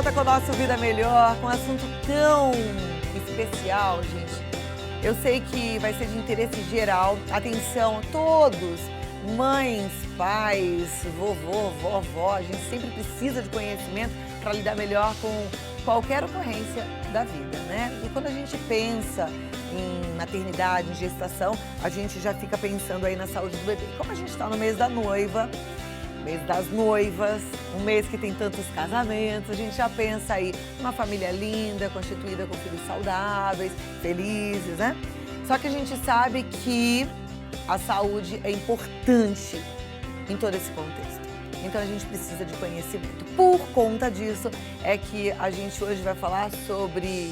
volta com o nosso Vida Melhor, com um assunto tão especial, gente. Eu sei que vai ser de interesse geral. Atenção, todos, mães, pais, vovô, vovó, a gente sempre precisa de conhecimento para lidar melhor com qualquer ocorrência da vida, né? E quando a gente pensa em maternidade, em gestação, a gente já fica pensando aí na saúde do bebê. Como a gente está no mês da noiva, mês das noivas, um mês que tem tantos casamentos, a gente já pensa aí numa família linda, constituída com filhos saudáveis, felizes, né? Só que a gente sabe que a saúde é importante em todo esse contexto. Então a gente precisa de conhecimento. Por conta disso é que a gente hoje vai falar sobre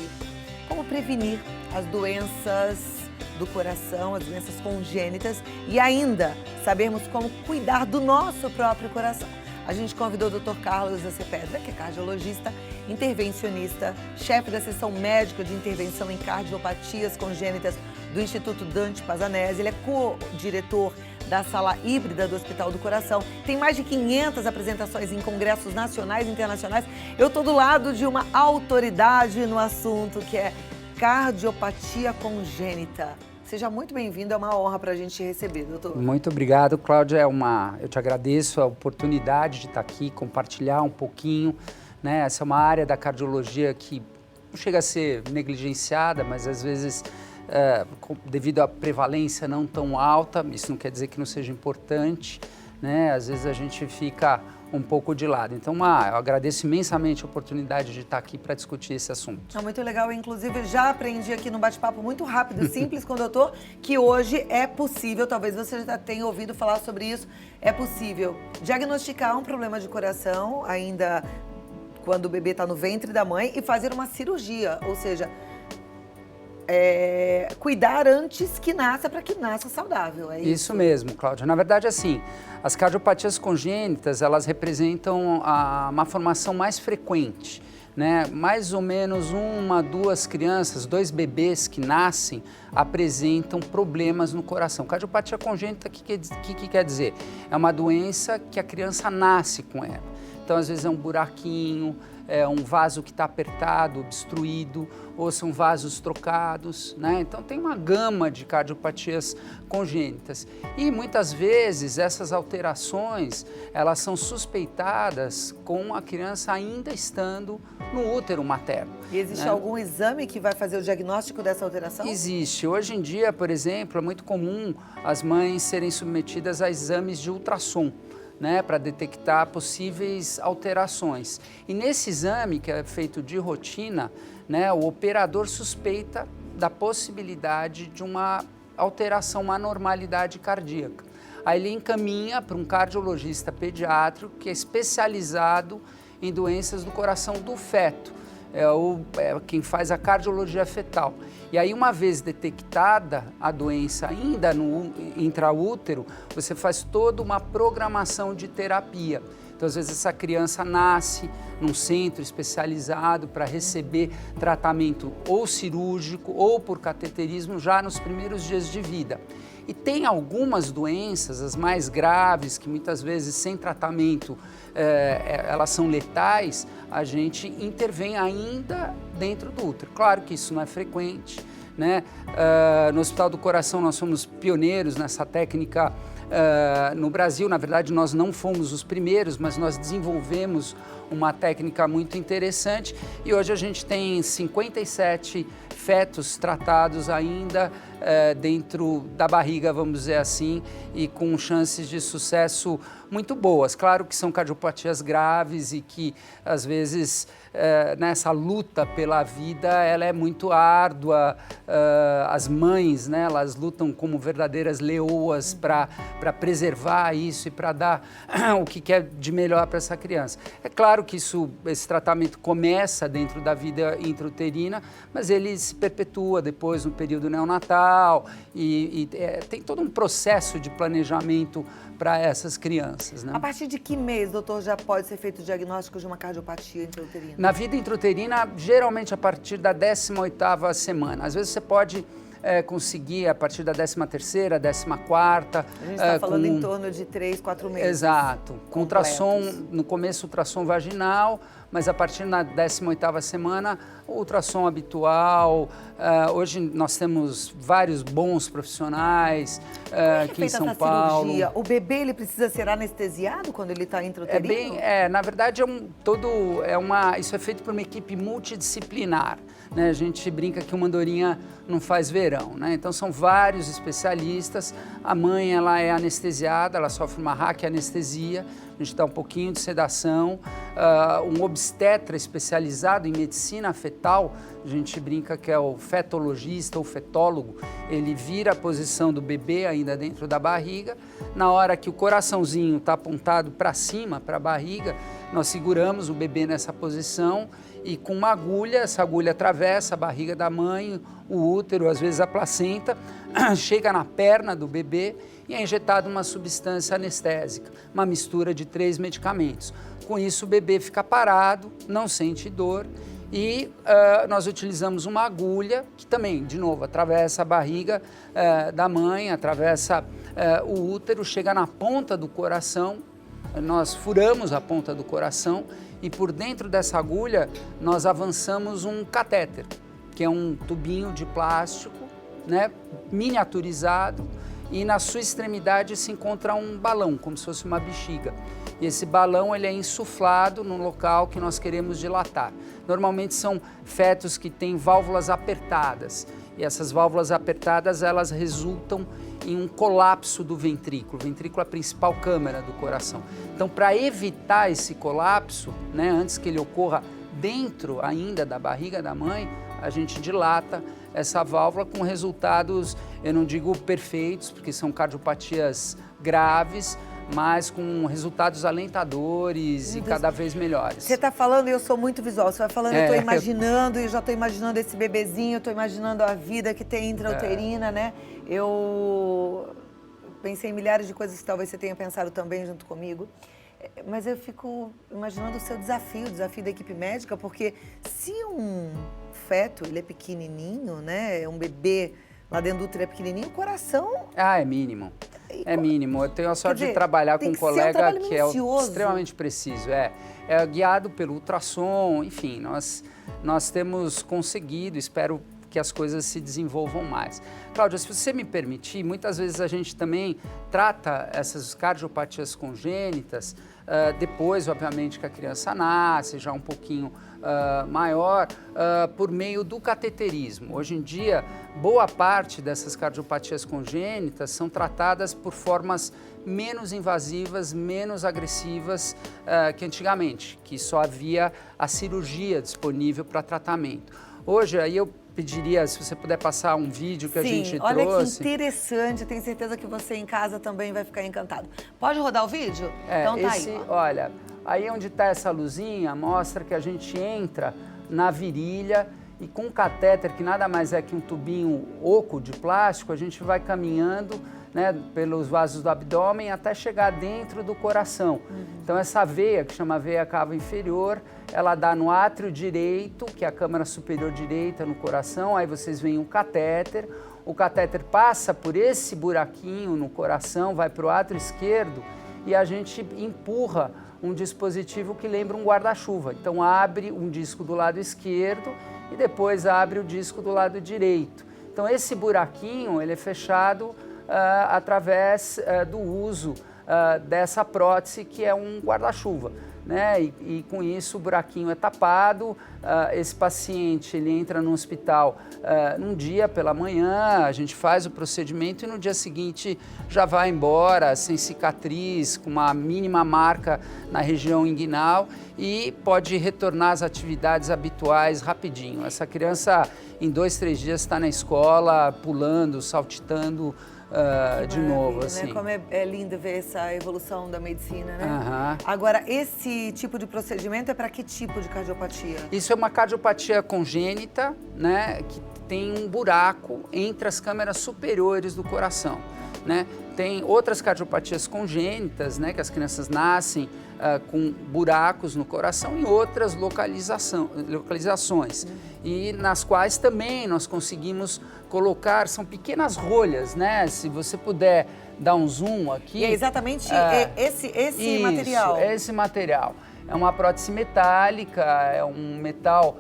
como prevenir as doenças do coração, as doenças congênitas e ainda sabermos como cuidar do nosso próprio coração. A gente convidou o Dr. Carlos Acepedra, que é cardiologista, intervencionista, chefe da seção médica de intervenção em cardiopatias congênitas do Instituto Dante Pazanese. Ele é co-diretor da sala híbrida do Hospital do Coração. Tem mais de 500 apresentações em congressos nacionais e internacionais. Eu estou do lado de uma autoridade no assunto, que é cardiopatia congênita. Seja muito bem-vindo, é uma honra para a gente te receber, doutor. Muito obrigado, Cláudia. Eu te agradeço a oportunidade de estar aqui, compartilhar um pouquinho, né? Essa é uma área da cardiologia que não chega a ser negligenciada, mas às vezes, devido à prevalência não tão alta, isso não quer dizer que não seja importante, né? Às vezes a gente fica um pouco de lado. Então, eu agradeço imensamente a oportunidade de estar aqui para discutir esse assunto. É muito legal, inclusive já aprendi aqui num bate-papo muito rápido, simples com o doutor, que hoje é possível, talvez você já tenha ouvido falar sobre isso, é possível diagnosticar um problema de coração ainda quando o bebê está no ventre da mãe e fazer uma cirurgia, ou seja, cuidar antes que nasça, para que nasça saudável, é isso? Isso mesmo, Cláudia. Na verdade, assim, as cardiopatias congênitas, elas representam uma formação mais frequente, né? Mais ou menos 1, 2 crianças, 2 bebês que nascem apresentam problemas no coração. Cardiopatia congênita, o que quer dizer? É uma doença que a criança nasce com ela. Então, às vezes é um buraquinho, é um vaso que está apertado, obstruído, ou são vasos trocados, né? Então tem uma gama de cardiopatias congênitas. E muitas vezes essas alterações, elas são suspeitadas com a criança ainda estando no útero materno. E existe, né? algum exame que vai fazer o diagnóstico dessa alteração? Existe. Hoje em dia, por exemplo, é muito comum as mães serem submetidas a exames de ultrassom, né, para detectar possíveis alterações. E nesse exame, que é feito de rotina, né, o operador suspeita da possibilidade de uma alteração, uma anormalidade cardíaca. Aí ele encaminha para um cardiologista pediátrico que é especializado em doenças do coração do feto. É quem faz a cardiologia fetal. E aí, uma vez detectada a doença ainda no intraútero, você faz toda uma programação de terapia. Então, às vezes, essa criança nasce num centro especializado para receber tratamento ou cirúrgico ou por cateterismo já nos primeiros dias de vida. E tem algumas doenças, as mais graves, que muitas vezes sem tratamento elas são letais, a gente intervém ainda dentro do útero. Claro que isso não é frequente, né? No Hospital do Coração nós somos pioneiros nessa técnica. No Brasil, na verdade, nós não fomos os primeiros, mas nós desenvolvemos uma técnica muito interessante e hoje a gente tem 57 fetos tratados ainda dentro da barriga, vamos dizer assim, e com chances de sucesso muito boas. Claro que são cardiopatias graves e que, às vezes, nessa luta pela vida, ela é muito árdua. As mães, né, elas lutam como verdadeiras leoas para preservar isso e para dar o que é de melhor para essa criança. É claro que esse tratamento começa dentro da vida intrauterina, mas ele se perpetua depois no período neonatal e tem todo um processo de planejamento para essas crianças, né? A partir de que mês, doutor, já pode ser feito o diagnóstico de uma cardiopatia intrauterina? Na vida intrauterina, geralmente a partir da 18ª semana. Às vezes você pode conseguir a partir da 13ª, 14ª. A gente está falando em torno de 3, 4 meses. Exato. Com completos. ultrassom, no começo ultrassom vaginal, mas a partir da 18ª semana, o ultrassom habitual. Hoje nós temos vários bons profissionais aqui em São Paulo. Cirurgia? O bebê ele precisa ser anestesiado quando ele está intrauterino? Na verdade, isso é feito por uma equipe multidisciplinar. Né? A gente brinca que uma andorinha não faz verão, né? Então são vários especialistas. A mãe ela é anestesiada, ela sofre uma raquianestesia, a gente dá um pouquinho de sedação. Um obstetra especializado em medicina fetal, a gente brinca que é o fetologista ou fetólogo, ele vira a posição do bebê ainda dentro da barriga. Na hora que o coraçãozinho está apontado para cima, para a barriga, nós seguramos o bebê nessa posição e com uma agulha, essa agulha atravessa a barriga da mãe, o útero, às vezes a placenta, chega na perna do bebê e é injetada uma substância anestésica, uma mistura de 3 medicamentos. Com isso o bebê fica parado, não sente dor e nós utilizamos uma agulha que também, de novo, atravessa a barriga da mãe, atravessa o útero, chega na ponta do coração. Nós furamos a ponta do coração e por dentro dessa agulha nós avançamos um catéter, que é um tubinho de plástico, né, miniaturizado, e na sua extremidade se encontra um balão, como se fosse uma bexiga. E esse balão ele é insuflado no local que nós queremos dilatar. Normalmente são fetos que têm válvulas apertadas, e essas válvulas apertadas elas resultam em um colapso do ventrículo. O ventrículo é a principal câmara do coração. Então, para evitar esse colapso, né, antes que ele ocorra dentro ainda da barriga da mãe, a gente dilata essa válvula com resultados, eu não digo perfeitos, porque são cardiopatias graves, mas com resultados alentadores e cada vez melhores. Você está falando e eu sou muito visual. Você vai falando, eu estou imaginando, e já estou imaginando esse bebezinho, estou imaginando a vida que tem intrauterina, né? Eu pensei em milhares de coisas que talvez você tenha pensado também junto comigo. Mas eu fico imaginando o seu desafio, o desafio da equipe médica, porque se um feto, ele é pequenininho, né? Um bebê lá dentro do útero é pequenininho, o coração... é mínimo. É mínimo. Eu tenho a sorte de trabalhar com um colega que é extremamente preciso. É guiado pelo ultrassom, enfim, nós temos conseguido, espero que as coisas se desenvolvam mais. Cláudia, se você me permitir, muitas vezes a gente também trata essas cardiopatias congênitas depois, obviamente, que a criança nasce, já um pouquinho maior, por meio do cateterismo. Hoje em dia, boa parte dessas cardiopatias congênitas são tratadas por formas menos invasivas, menos agressivas que antigamente, que só havia a cirurgia disponível para tratamento. Hoje, aí eu pediria, se você puder passar um vídeo que a gente trouxe. Olha que interessante, tenho certeza que você em casa também vai ficar encantado. Pode rodar o vídeo? Então tá aí. Olha, aí onde está essa luzinha, mostra que a gente entra na virilha e com um catéter, que nada mais é que um tubinho oco de plástico, a gente vai caminhando, né, pelos vasos do abdômen até chegar dentro do coração. Então essa veia, que chama veia cava inferior, ela dá no átrio direito, que é a câmara superior direita no coração, aí vocês veem um catéter, o catéter passa por esse buraquinho no coração, vai para o átrio esquerdo e a gente empurra um dispositivo que lembra um guarda-chuva. Então abre um disco do lado esquerdo e depois abre o disco do lado direito. Então esse buraquinho ele é fechado através do uso dessa prótese que é um guarda-chuva, né? E com isso o buraquinho é tapado, esse paciente ele entra no hospital num dia pela manhã, a gente faz o procedimento e no dia seguinte já vai embora sem cicatriz, com uma mínima marca na região inguinal e pode retornar às atividades habituais rapidinho. Essa criança em 2, 3 dias está na escola, pulando, saltitando, de novo, assim. Né? Como é lindo ver essa evolução da medicina, né? Agora, esse tipo de procedimento é para que tipo de cardiopatia? Isso é uma cardiopatia congênita, né? Que tem um buraco entre as câmeras superiores do coração, né? Tem outras cardiopatias congênitas, né, que as crianças nascem com buracos no coração e outras localizações, e nas quais também nós conseguimos colocar, são pequenas rolhas, né? Se você puder dar um zoom aqui. E é exatamente esse material. Esse material. É uma prótese metálica, é um metal,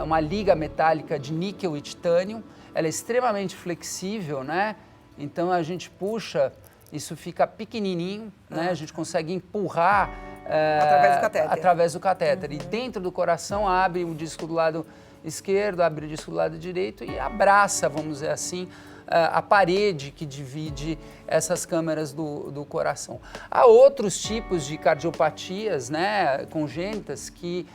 uma liga metálica de níquel e titânio. Ela é extremamente flexível, né? Então a gente puxa, isso fica pequenininho, né? A gente consegue empurrar através do catéter. E dentro do coração abre o disco do lado esquerdo, abre o disco do lado direito e abraça, vamos dizer assim, a parede que divide essas câmaras do coração. Há outros tipos de cardiopatias, né, congênitas que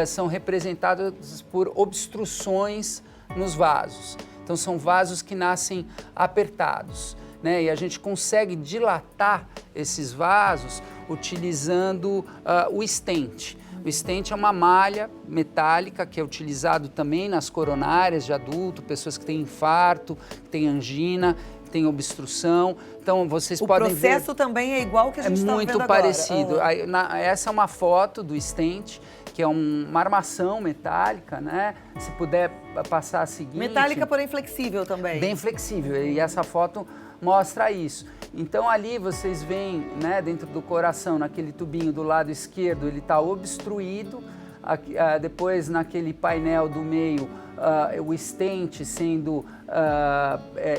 são representadas por obstruções nos vasos. Então são vasos que nascem apertados, né, e a gente consegue dilatar esses vasos utilizando o stent. O stent é uma malha metálica que é utilizado também nas coronárias de adulto, pessoas que têm infarto, que têm angina, que têm obstrução. Então vocês podem ver... O processo também é igual que a gente está vendo agora. É muito parecido. Essa é uma foto do stent, que é uma armação metálica, né? Se puder passar a seguinte... Metálica, porém flexível também. Bem flexível, e essa foto mostra isso. Então ali vocês veem, né, dentro do coração, naquele tubinho do lado esquerdo, ele está obstruído. Depois naquele painel do meio, o stent sendo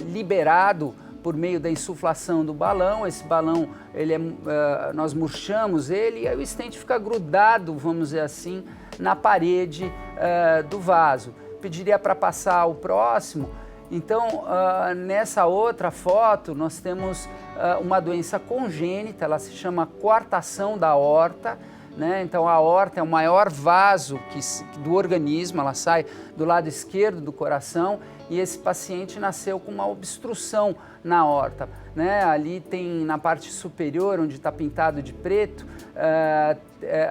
liberado por meio da insuflação do balão. Esse balão, nós murchamos ele e aí o stent fica grudado, vamos dizer assim, na parede do vaso. Pediria para passar o próximo. Então, nessa outra foto, nós temos uma doença congênita, ela se chama coartação da aorta, né? Então, a aorta é o maior vaso do organismo, ela sai do lado esquerdo do coração e esse paciente nasceu com uma obstrução na aorta, né? Ali tem, na parte superior, onde está pintado de preto,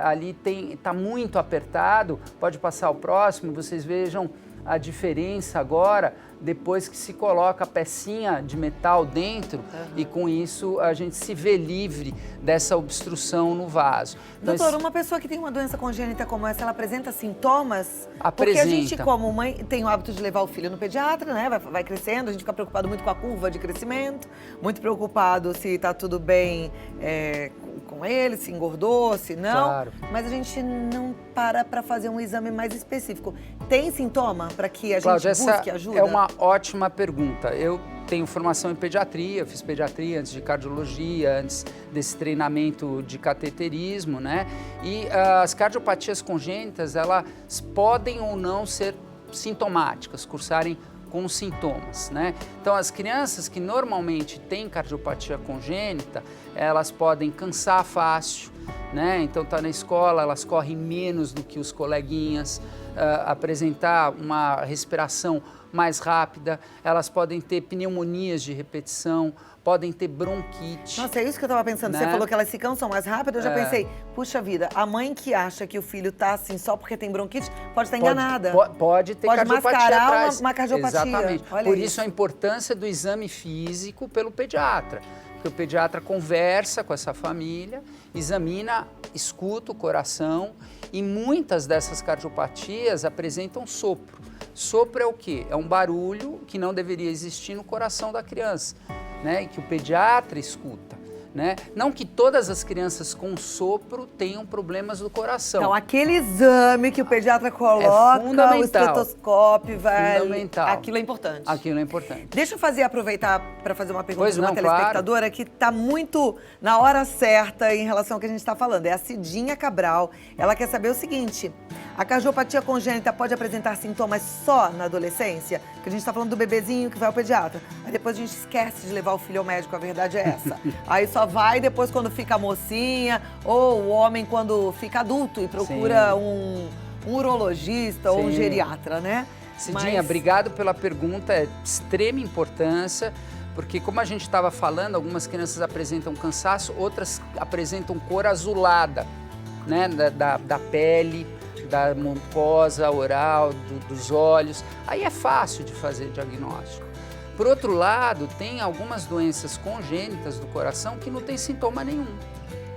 ali está muito apertado. Pode passar o próximo, vocês vejam a diferença agora, depois que se coloca a pecinha de metal dentro e com isso a gente se vê livre dessa obstrução no vaso. Então, doutor, uma pessoa que tem uma doença congênita como essa, ela apresenta sintomas? Apresenta. Porque a gente, como mãe, tem o hábito de levar o filho no pediatra, né? Vai crescendo, a gente fica preocupado muito com a curva de crescimento, muito preocupado se está tudo bem com ele, se engordou, se não. Claro. Mas a gente não para fazer um exame mais específico. Tem sintoma para que a Cláudia, gente busque ajuda? É uma ótima pergunta. Eu tenho formação em pediatria, fiz pediatria antes de cardiologia, antes desse treinamento de cateterismo, né? E as cardiopatias congênitas, elas podem ou não ser sintomáticas, cursarem com sintomas, né? Então, as crianças que normalmente têm cardiopatia congênita, elas podem cansar fácil, né? Então, tá na escola, elas correm menos do que os coleguinhas, apresentar uma respiração mais rápida, elas podem ter pneumonias de repetição, podem ter bronquite. Nossa, é isso que eu estava pensando. Né? Você falou que elas se cansam mais rápido, eu já pensei, puxa vida, a mãe que acha que o filho tá assim só porque tem bronquite, pode estar enganada. Pode ter cardiopatia mascarar atrás. uma cardiopatia. Exatamente. Olha Por isso a importância do exame físico pelo pediatra. Porque o pediatra conversa com essa família, examina, escuta o coração e muitas dessas cardiopatias apresentam sopro. Sopro é o quê? É um barulho que não deveria existir no coração da criança, né? E que o pediatra escuta, né? Não que todas as crianças com sopro tenham problemas do coração. Então, aquele exame que o pediatra coloca, o estetoscópio, fundamental. Aquilo é importante. Aquilo é importante. Deixa eu aproveitar para fazer uma pergunta de uma não, telespectadora claro. que está muito na hora certa em relação ao que a gente está falando. É a Cidinha Cabral. Ela quer saber o seguinte: a cardiopatia congênita pode apresentar sintomas só na adolescência? Porque a gente está falando do bebezinho que vai ao pediatra. Aí depois a gente esquece de levar o filho ao médico, a verdade é essa. Aí só vai depois quando fica mocinha, ou o homem quando fica adulto e procura um urologista ou um geriatra, né? Cidinha, obrigado pela pergunta, é de extrema importância, porque como a gente estava falando, algumas crianças apresentam cansaço, outras apresentam cor azulada, né, da pele, da mucosa oral, dos olhos. Aí é fácil de fazer diagnóstico. Por outro lado, tem algumas doenças congênitas do coração que não tem sintoma nenhum.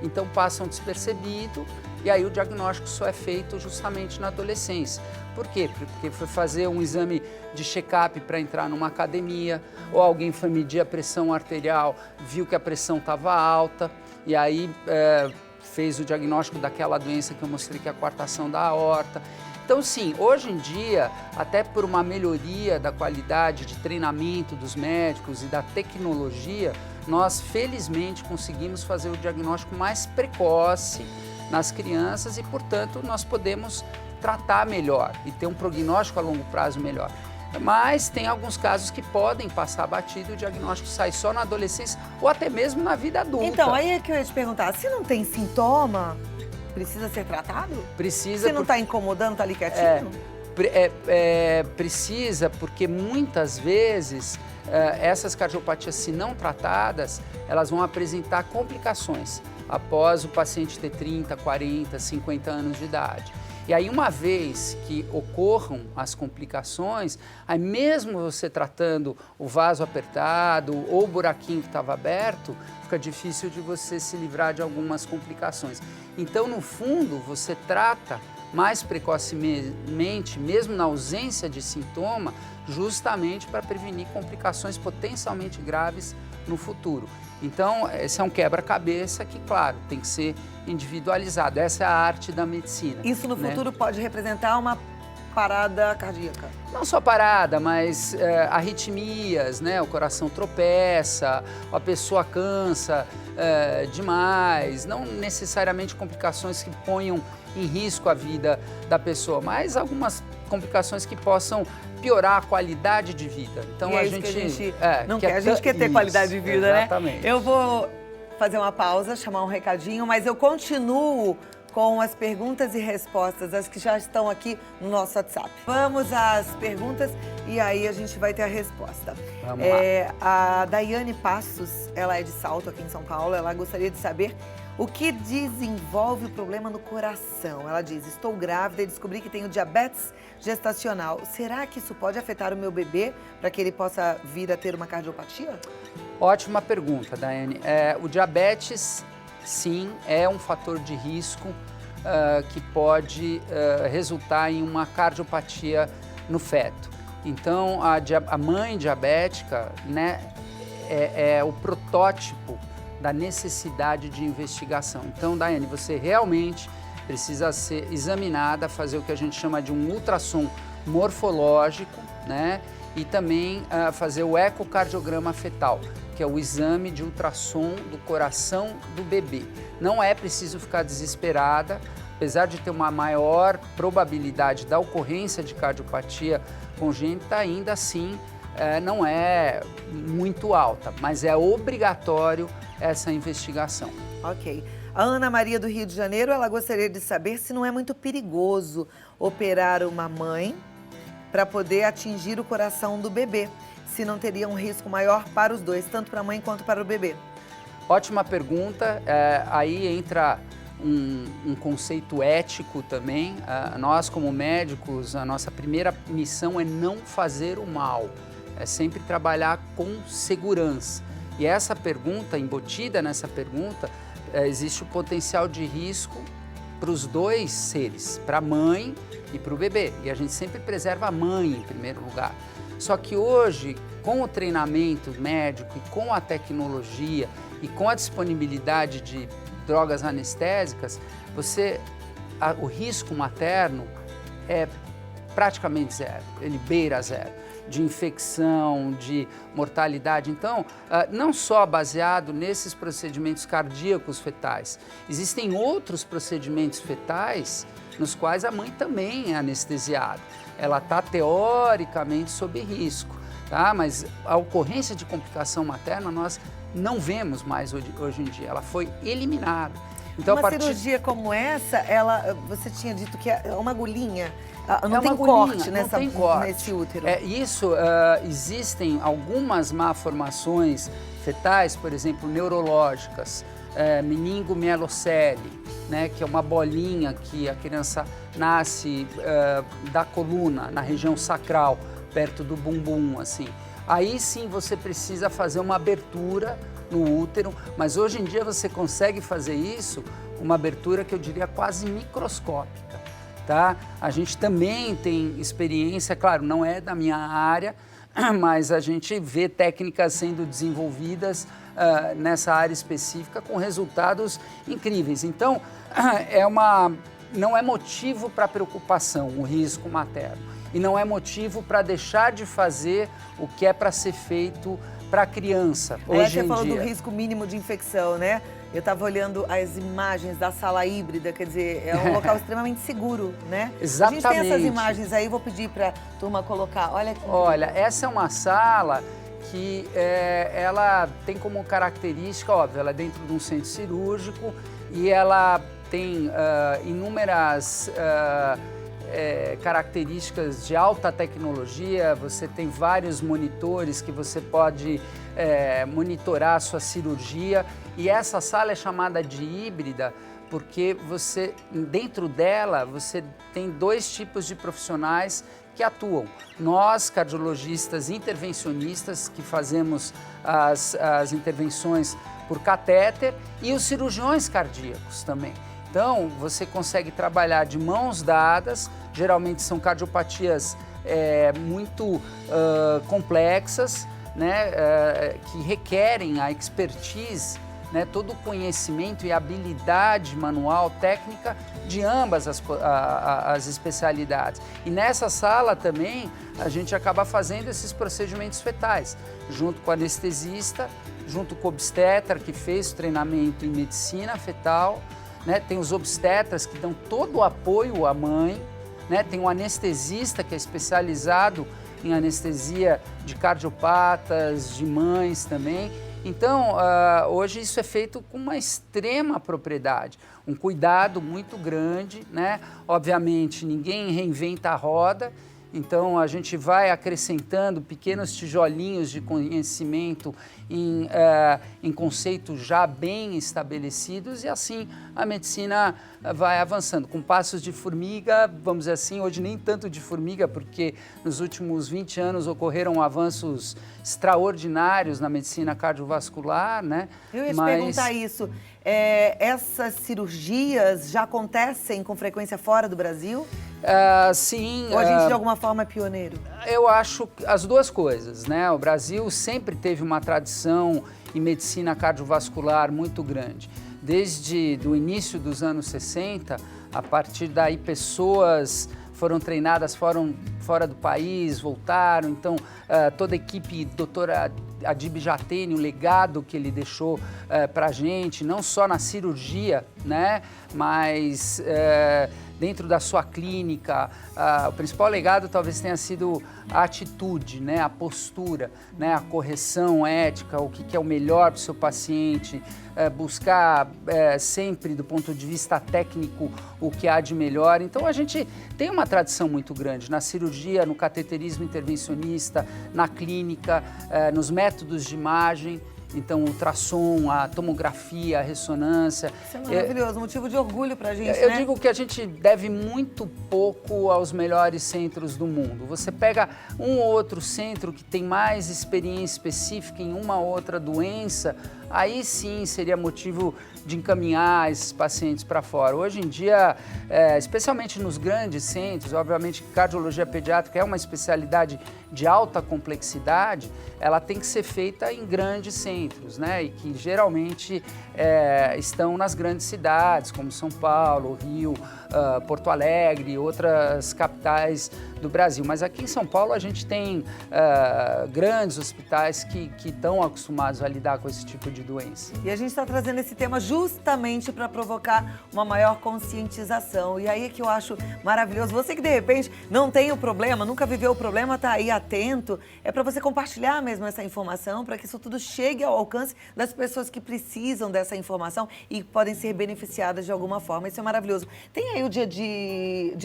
Então passam despercebido e aí o diagnóstico só é feito justamente na adolescência. Por quê? Porque foi fazer um exame de check-up para entrar numa academia, ou alguém foi medir a pressão arterial, viu que a pressão estava alta e aí fez o diagnóstico daquela doença que eu mostrei, que é a coartação da aorta. Então, sim, hoje em dia, até por uma melhoria da qualidade de treinamento dos médicos e da tecnologia, nós felizmente conseguimos fazer o diagnóstico mais precoce nas crianças e, portanto, nós podemos tratar melhor e ter um prognóstico a longo prazo melhor. Mas tem alguns casos que podem passar batido, o diagnóstico sai só na adolescência ou até mesmo na vida adulta. Então, aí é que eu ia te perguntar, se não tem sintoma, precisa ser tratado? Precisa. Se não está incomodando, está ali quietinho? Precisa, porque muitas vezes essas cardiopatias, se não tratadas, elas vão apresentar complicações após o paciente ter 30, 40, 50 anos de idade. E aí, uma vez que ocorram as complicações, aí mesmo você tratando o vaso apertado ou o buraquinho que estava aberto, fica difícil de você se livrar de algumas complicações. Então, no fundo, você trata mais precocemente, mesmo na ausência de sintoma, justamente para prevenir complicações potencialmente graves no futuro. Então, esse é um quebra-cabeça que, claro, tem que ser individualizado. Essa é a arte da medicina. Isso no futuro pode representar uma parada cardíaca? Não só parada, mas arritmias, né? O coração tropeça, a pessoa cansa demais, não necessariamente complicações que ponham em risco a vida da pessoa, mas algumas complicações que possam piorar a qualidade de vida. Então e é a isso gente que a gente não quer, a gente quer ter isso, qualidade de vida, exatamente. Né? Eu vou fazer uma pausa, chamar um recadinho, mas eu continuo com as perguntas e respostas, as que já estão aqui no nosso WhatsApp. Vamos às perguntas e aí a gente vai ter a resposta. Vamos lá. A Daiane Passos, ela é de Salto, aqui em São Paulo, ela gostaria de saber o que desenvolve o problema no coração. Ela diz, estou grávida e descobri que tenho diabetes gestacional. Será que isso pode afetar o meu bebê para que ele possa vir a ter uma cardiopatia? Ótima pergunta, Daiane. O diabetes, sim, é um fator de risco que pode resultar em uma cardiopatia no feto. Então, a mãe diabética, né, é o protótipo da necessidade de investigação. Então, Daiane, você realmente precisa ser examinada, fazer o que a gente chama de um ultrassom morfológico, né? E também fazer o ecocardiograma fetal, que é o exame de ultrassom do coração do bebê. Não é preciso ficar desesperada, apesar de ter uma maior probabilidade da ocorrência de cardiopatia congênita, ainda assim não é muito alta, mas é obrigatório essa investigação. Ok. A Ana Maria do Rio de Janeiro, ela gostaria de saber se não é muito perigoso operar uma mãe para poder atingir o coração do bebê, se não teria um risco maior para os dois, tanto para a mãe quanto para o bebê. Ótima pergunta. Aí entra um conceito ético também. Nós, como médicos, a nossa primeira missão é não fazer o mal, é sempre trabalhar com segurança. E essa pergunta, embutida nessa pergunta, existe o potencial de risco para os dois seres, para a mãe e para o bebê. E a gente sempre preserva a mãe em primeiro lugar. Só que hoje, com o treinamento médico e com a tecnologia e com a disponibilidade de drogas anestésicas, o risco materno é praticamente zero, ele beira zero, de infecção, de mortalidade. Então, não só baseado nesses procedimentos cardíacos fetais, existem outros procedimentos fetais nos quais a mãe também é anestesiada. Ela está teoricamente sob risco, tá? Mas a ocorrência de complicação materna nós não vemos mais hoje em dia, ela foi eliminada. Então, uma cirurgia como essa, você tinha dito que é uma agulhinha, não tem corte nesse útero. Existem algumas malformações fetais, por exemplo, neurológicas, meningomielocele, né, que é uma bolinha que a criança nasce da coluna, na região sacral, perto do bumbum, assim. aí sim você precisa fazer uma abertura no útero, mas hoje em dia você consegue fazer isso, uma abertura que eu diria quase microscópica, tá? A gente também tem experiência, claro, não é da minha área, mas a gente vê técnicas sendo desenvolvidas nessa área específica com resultados incríveis. Então, não é motivo para preocupação o risco materno e não é motivo para deixar de fazer o que é para ser feito para a criança. Hoje Você falou em dia. do risco mínimo de infecção, né? Eu estava olhando as imagens da sala híbrida, quer dizer, é um local extremamente seguro, né? Exatamente. A gente tem essas imagens aí, vou pedir para a turma colocar. Olha aqui. Olha, essa é uma sala que ela tem como característica, óbvio, ela é dentro de um centro cirúrgico e ela tem inúmeras características de alta tecnologia. Você tem vários monitores que você pode monitorar a sua cirurgia, e essa sala é chamada de híbrida porque dentro dela você tem dois tipos de profissionais que atuam. Nós, cardiologistas intervencionistas, que fazemos as intervenções por catéter, e os cirurgiões cardíacos também. Então, você consegue trabalhar de mãos dadas, geralmente são cardiopatias muito complexas, né, que requerem a expertise, né, todo o conhecimento e habilidade manual, técnica de ambas as especialidades. E nessa sala também a gente acaba fazendo esses procedimentos fetais, junto com o anestesista, junto com o obstetra que fez o treinamento em medicina fetal, né, tem os obstetras que dão todo o apoio à mãe, né, tem um anestesista que é especializado em anestesia de cardiopatas, de mães também. Então, hoje isso é feito com uma extrema propriedade, um cuidado muito grande, né? Obviamente, ninguém reinventa a roda, então a gente vai acrescentando pequenos tijolinhos de conhecimento em conceitos já bem estabelecidos, e assim a medicina vai avançando com passos de formiga, vamos dizer assim. Hoje nem tanto de formiga, porque nos últimos 20 anos ocorreram avanços extraordinários na medicina cardiovascular, né? Eu ia te perguntar isso. Essas cirurgias já acontecem com frequência fora do Brasil? Sim. Ou a gente de alguma forma é pioneiro? Eu acho as duas coisas, né? O Brasil sempre teve uma tradição em medicina cardiovascular muito grande. Desde o início dos anos 60, a partir daí pessoas foram treinadas fora do país, voltaram. Então, toda a equipe, doutora Adib Jatene, o legado que ele deixou para a gente, não só na cirurgia, né, mas dentro da sua clínica, o principal legado talvez tenha sido a atitude, né, a postura, né, a correção ética, o que é o melhor para o seu paciente, buscar sempre do ponto de vista técnico o que há de melhor. Então a gente tem uma tradição muito grande na cirurgia, no cateterismo intervencionista, na clínica, nos métodos de imagem. Então, o ultrassom, a tomografia, a ressonância. Isso é maravilhoso, motivo de orgulho para a gente, Eu né? digo que a gente deve muito pouco aos melhores centros do mundo. Você pega um ou outro centro que tem mais experiência específica em uma outra doença, aí sim seria motivo de encaminhar esses pacientes para fora. Hoje em dia, especialmente nos grandes centros, obviamente cardiologia pediátrica é uma especialidade de alta complexidade, ela tem que ser feita em grandes centros, né? E que geralmente estão nas grandes cidades, como São Paulo, Rio, Porto Alegre e outras capitais do Brasil. Mas aqui em São Paulo a gente tem grandes hospitais que estão acostumados a lidar com esse tipo de doença. E a gente está trazendo esse tema justamente para provocar uma maior conscientização. E aí é que eu acho maravilhoso. Você que de repente não tem o problema, nunca viveu o problema, está aí atento. É para você compartilhar mesmo essa informação, para que isso tudo chegue ao alcance das pessoas que precisam dessa informação e podem ser beneficiadas de alguma forma. Isso é maravilhoso. Tem aí o dia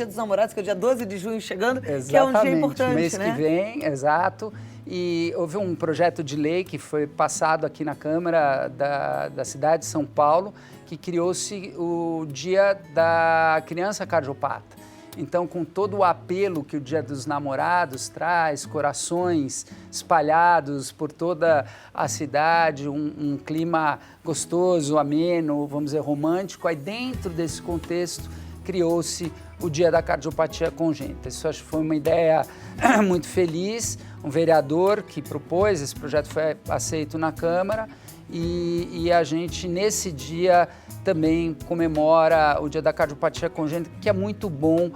dos Namorados, que é o dia 12 de junho chegando, Exatamente, que é um dia importante, mês né? que vem, exato. E houve um projeto de lei que foi passado aqui na Câmara da cidade de São Paulo, que criou-se o Dia da Criança Cardiopata. Então, com todo o apelo que o Dia dos Namorados traz, corações espalhados por toda a cidade, um clima gostoso, ameno, vamos dizer, romântico, aí dentro desse contexto criou-se o Dia da Cardiopatia Congênita. Isso acho que foi uma ideia muito feliz, um vereador que propôs, esse projeto foi aceito na Câmara, e a gente, nesse dia, também comemora o Dia da Cardiopatia Congênita, que é muito bom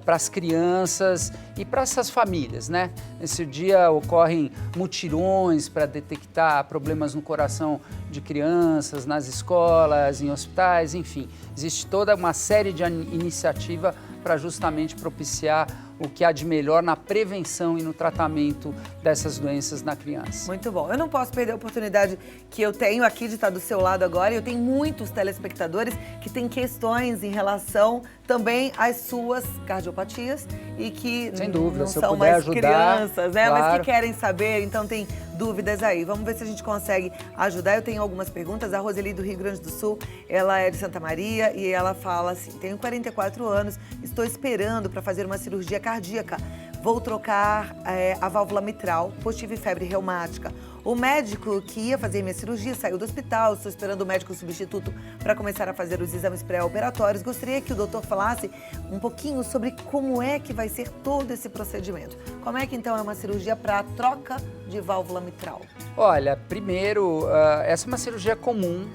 para as crianças e para essas famílias, né? Nesse dia ocorrem mutirões para detectar problemas no coração de crianças, nas escolas, em hospitais, enfim. Existe toda uma série de iniciativa para justamente propiciar o que há de melhor na prevenção e no tratamento dessas doenças na criança. Muito bom. Eu não posso perder a oportunidade que eu tenho aqui de estar do seu lado agora. Eu tenho muitos telespectadores que têm questões em relação também às suas cardiopatias e que sem dúvida, não se eu são puder mais ajudar, crianças, né? claro. Mas que querem saber, então tem dúvidas aí. Vamos ver se a gente consegue ajudar. Eu tenho algumas perguntas. A Roseli do Rio Grande do Sul, ela é de Santa Maria e ela fala assim: tenho 44 anos, estou esperando para fazer uma cirurgia cardíaca. Vou trocar a válvula mitral, pois tive febre reumática. O médico que ia fazer minha cirurgia saiu do hospital, estou esperando o médico substituto para começar a fazer os exames pré-operatórios. Gostaria que o doutor falasse um pouquinho sobre como é que vai ser todo esse procedimento. Como é que então é uma cirurgia para a troca de válvula mitral? Olha, primeiro, essa é uma cirurgia comum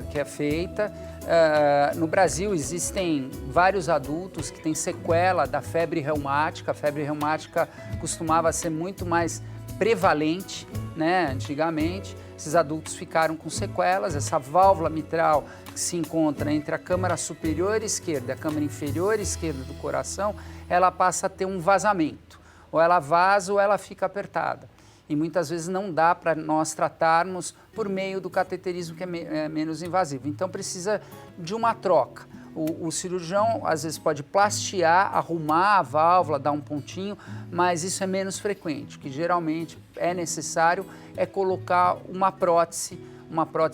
que é feita. No Brasil existem vários adultos que têm sequela da febre reumática. A febre reumática costumava ser muito mais prevalente, né, antigamente. Esses adultos ficaram com sequelas. Essa válvula mitral que se encontra entre a câmara superior esquerda e a câmara inferior esquerda do coração, ela passa a ter um vazamento. Ou ela vaza ou ela fica apertada. E muitas vezes não dá para nós tratarmos por meio do cateterismo, que é menos invasivo. Então precisa de uma troca. O cirurgião às vezes pode plastiar, arrumar a válvula, dar um pontinho, mas isso é menos frequente. O que geralmente é necessário é colocar uma prótese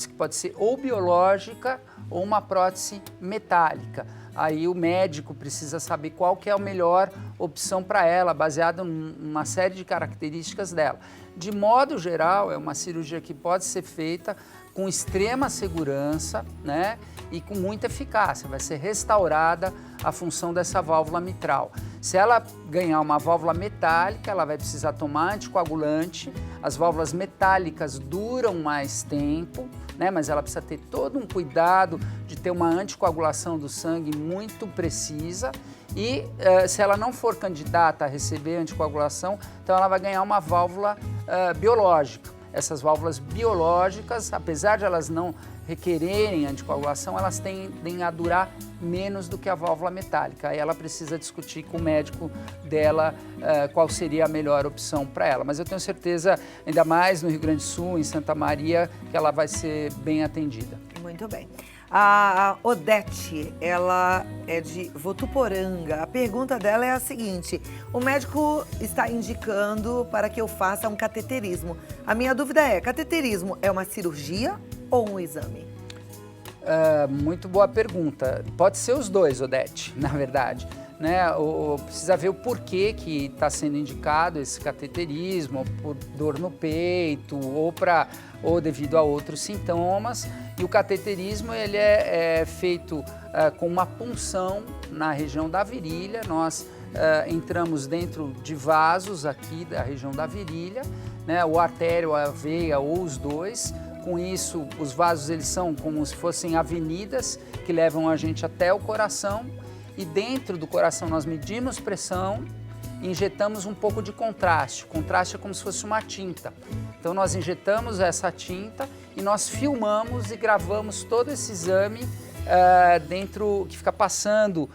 que pode ser ou biológica ou uma prótese metálica. Aí o médico precisa saber qual que é a melhor opção para ela, baseado numa série de características dela. De modo geral, é uma cirurgia que pode ser feita com extrema segurança, né, e com muita eficácia. Vai ser restaurada a função dessa válvula mitral. Se ela ganhar uma válvula metálica, ela vai precisar tomar anticoagulante. As válvulas metálicas duram mais tempo, né, mas ela precisa ter todo um cuidado de ter uma anticoagulação do sangue muito precisa. E se ela não for candidata a receber anticoagulação, então ela vai ganhar uma válvula biológica. Essas válvulas biológicas, apesar de elas não requererem anticoagulação, elas tendem a durar menos do que a válvula metálica. Aí ela precisa discutir com o médico dela qual seria a melhor opção para ela. Mas eu tenho certeza, ainda mais no Rio Grande do Sul, em Santa Maria, que ela vai ser bem atendida. Muito bem. A Odete, ela é de Votuporanga. A pergunta dela é a seguinte: o médico está indicando para que eu faça um cateterismo. A minha dúvida é, cateterismo é uma cirurgia ou um exame? Muito boa pergunta. Pode ser os dois, Odete, na verdade. Né? Precisa ver o porquê que está sendo indicado esse cateterismo, por dor no peito ou devido a outros sintomas. E o cateterismo ele é feito com uma punção na região da virilha. Nós entramos dentro de vasos aqui da região da virilha, né? O artério, a veia ou os dois. Com isso, os vasos eles são como se fossem avenidas que levam a gente até o coração. E dentro do coração nós medimos pressão, injetamos um pouco de contraste. O contraste é como se fosse uma tinta. Então nós injetamos essa tinta e nós filmamos e gravamos todo esse exame dentro, que fica passando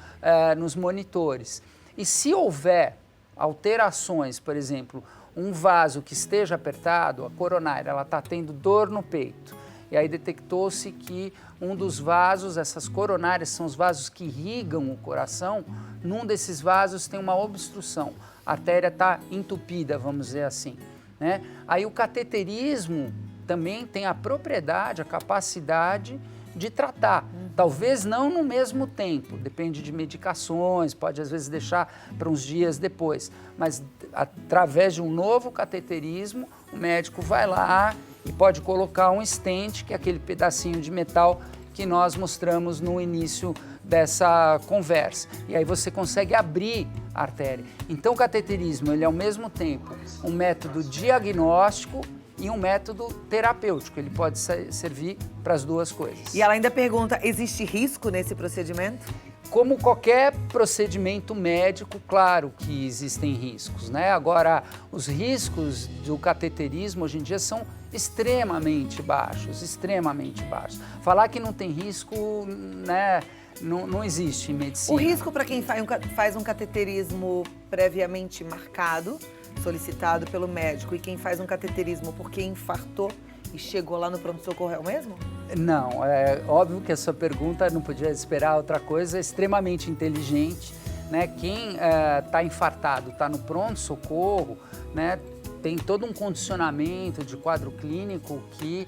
nos monitores. E se houver alterações, por exemplo, um vaso que esteja apertado, a coronária, ela está tendo dor no peito. E aí detectou-se que um dos vasos, essas coronárias são os vasos que irrigam o coração, num desses vasos tem uma obstrução, a artéria está entupida, vamos dizer assim, né? Aí o cateterismo também tem a propriedade, a capacidade de tratar, Talvez não no mesmo tempo, depende de medicações, pode às vezes deixar para uns dias depois, mas através de um novo cateterismo, o médico vai lá e pode colocar um stent, que é aquele pedacinho de metal que nós mostramos no início dessa conversa. E aí você consegue abrir a artéria. Então o cateterismo, ele é ao mesmo tempo um método diagnóstico e um método terapêutico. Ele pode servir para as duas coisas. E ela ainda pergunta, existe risco nesse procedimento? Como qualquer procedimento médico, claro que existem riscos, né? Agora, os riscos do cateterismo hoje em dia são extremamente baixos, extremamente baixos. Falar que não tem risco, né, não existe em medicina. O risco para quem faz um cateterismo previamente marcado, solicitado pelo médico, e quem faz um cateterismo porque infartou e chegou lá no pronto-socorro é o mesmo? Não, é óbvio que a sua pergunta não podia esperar outra coisa, é extremamente inteligente, né? Quem está infartado, está no pronto-socorro, né? Tem todo um condicionamento de quadro clínico que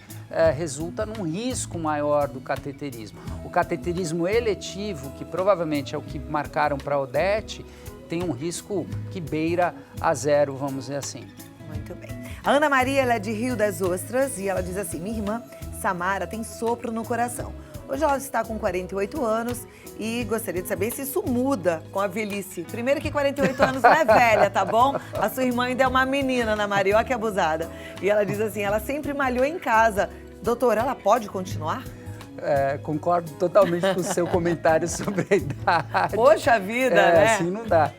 resulta num risco maior do cateterismo. O cateterismo eletivo, que provavelmente é o que marcaram para a Odete, tem um risco que beira a zero, vamos dizer assim. Muito bem. A Ana Maria, ela é de Rio das Ostras e ela diz assim, minha irmã Samara tem sopro no coração. Hoje ela está com 48 anos e gostaria de saber se isso muda com a velhice. Primeiro que 48 anos não é velha, tá bom? A sua irmã ainda é uma menina, Ana Maria, olha que abusada. E ela diz assim, ela sempre malhou em casa. Doutora, ela pode continuar? Concordo totalmente com o seu comentário sobre a idade. Poxa vida, né? Assim não dá.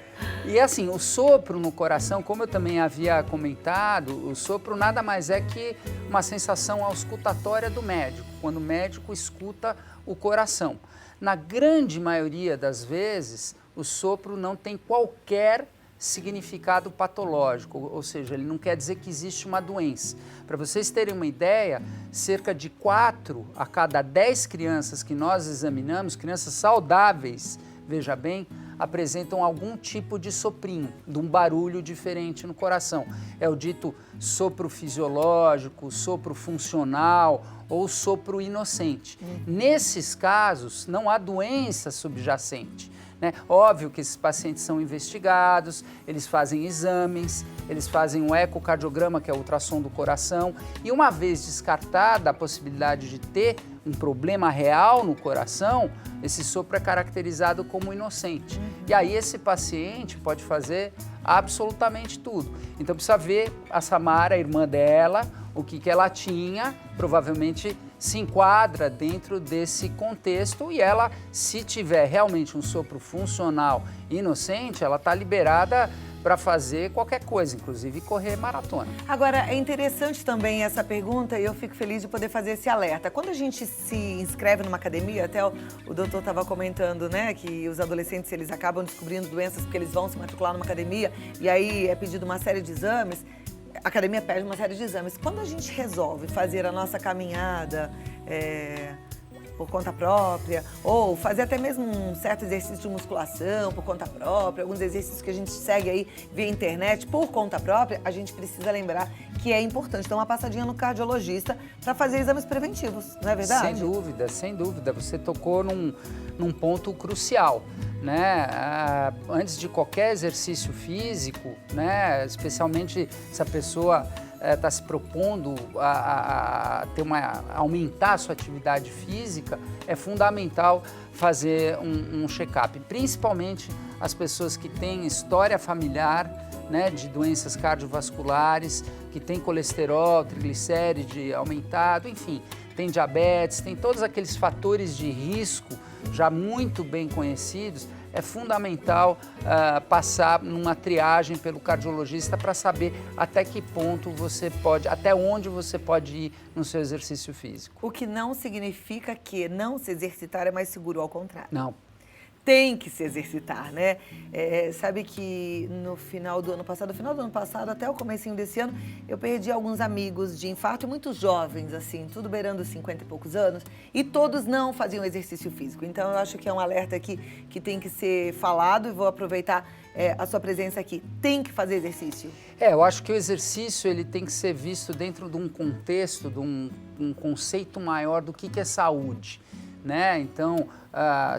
E assim, o sopro no coração, como eu também havia comentado, o sopro nada mais é que uma sensação auscultatória do médico, quando o médico escuta o coração. Na grande maioria das vezes, o sopro não tem qualquer significado patológico, ou seja, ele não quer dizer que existe uma doença. Para vocês terem uma ideia, cerca de 4 a cada 10 crianças que nós examinamos, crianças saudáveis, veja bem, apresentam algum tipo de soprinho, de um barulho diferente no coração. É o dito sopro fisiológico, sopro funcional ou sopro inocente. Nesses casos, não há doença subjacente, né? Óbvio que esses pacientes são investigados, eles fazem exames, eles fazem um ecocardiograma, que é o ultrassom do coração, e uma vez descartada a possibilidade de ter um problema real no coração, esse sopro é caracterizado como inocente. E aí esse paciente pode fazer absolutamente tudo. Então precisa ver a Samara, a irmã dela, o que ela tinha, provavelmente se enquadra dentro desse contexto e ela, se tiver realmente um sopro funcional inocente, ela está liberada para fazer qualquer coisa, inclusive correr maratona. Agora, é interessante também essa pergunta e eu fico feliz de poder fazer esse alerta. Quando a gente se inscreve numa academia, até o doutor estava comentando, né, que os adolescentes, eles acabam descobrindo doenças porque eles vão se matricular numa academia e aí é pedido uma série de exames, a academia pede uma série de exames. Quando a gente resolve fazer a nossa caminhada por conta própria, ou fazer até mesmo um certo exercício de musculação por conta própria, alguns exercícios que a gente segue aí via internet por conta própria, a gente precisa lembrar que é importante dar uma passadinha no cardiologista para fazer exames preventivos, não é verdade? Sem dúvida, sem dúvida. Você tocou num ponto crucial, né? Antes de qualquer exercício físico, né? Especialmente se a pessoa está se propondo a aumentar a sua atividade física, é fundamental fazer um check-up, principalmente as pessoas que têm história familiar, né, de doenças cardiovasculares, que têm colesterol, triglicéride aumentado, enfim, tem diabetes, tem todos aqueles fatores de risco já muito bem conhecidos. É fundamental passar numa triagem pelo cardiologista para saber até que ponto você pode, até onde você pode ir no seu exercício físico. O que não significa que não se exercitar é mais seguro, ao contrário. Não. Tem que se exercitar, né? Sabe que no final do ano passado, até o comecinho desse ano, eu perdi alguns amigos de infarto, muito jovens, assim, tudo beirando 50 e poucos anos, e todos não faziam exercício físico. Então, eu acho que é um alerta aqui que tem que ser falado e vou aproveitar a sua presença aqui. Tem que fazer exercício. Eu acho que o exercício ele tem que ser visto dentro de um contexto, de um conceito maior do que é saúde. né? Então,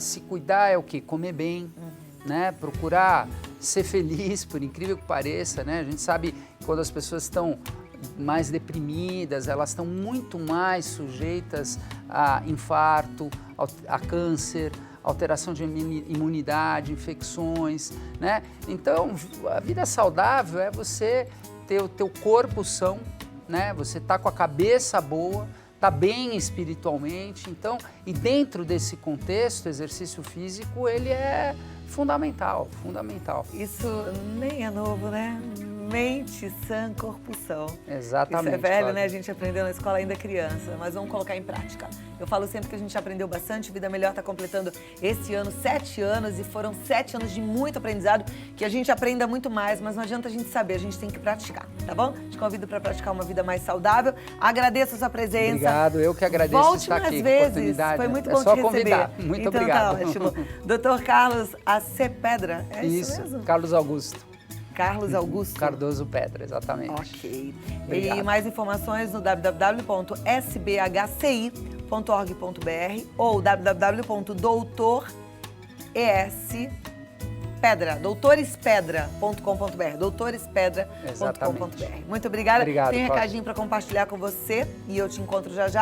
se cuidar é o quê? Comer bem, né? Procurar ser feliz, por incrível que pareça, né? A gente sabe que quando as pessoas estão mais deprimidas, elas estão muito mais sujeitas a infarto, a câncer, alteração de imunidade, infecções, né? Então, a vida saudável é você ter o teu corpo são, né? Você tá com a cabeça boa, tá bem espiritualmente. Então, e dentro desse contexto, o exercício físico, ele é fundamental, fundamental. Isso nem é novo, né? Mente sã, corpo são. Exatamente. Isso é velho, Cláudia. né? A gente aprendeu na escola ainda criança, mas vamos colocar em prática. Eu falo sempre que a gente aprendeu bastante. Vida Melhor está completando esse ano 7 anos e foram 7 anos de muito aprendizado, que a gente aprenda muito mais, mas não adianta a gente saber, a gente tem que praticar, tá bom? Te convido para praticar uma vida mais saudável. Agradeço a sua presença. Obrigado, eu que agradeço Volte estar mais aqui. vezes, Oportunidade. foi muito É bom só te convidar. receber. Muito então, obrigado. Tá ótimo. Dr. Carlos AC Pedra, é isso mesmo? Carlos Augusto. Carlos Augusto. Cardoso Pedra, exatamente. Ok. Obrigado. E mais informações no www.sbhci.org.br ou doutorespedra.com.br, doutorespedra.com.br. Muito obrigada. Obrigado, Tem um Cláudia. recadinho para compartilhar com você e eu te encontro já já.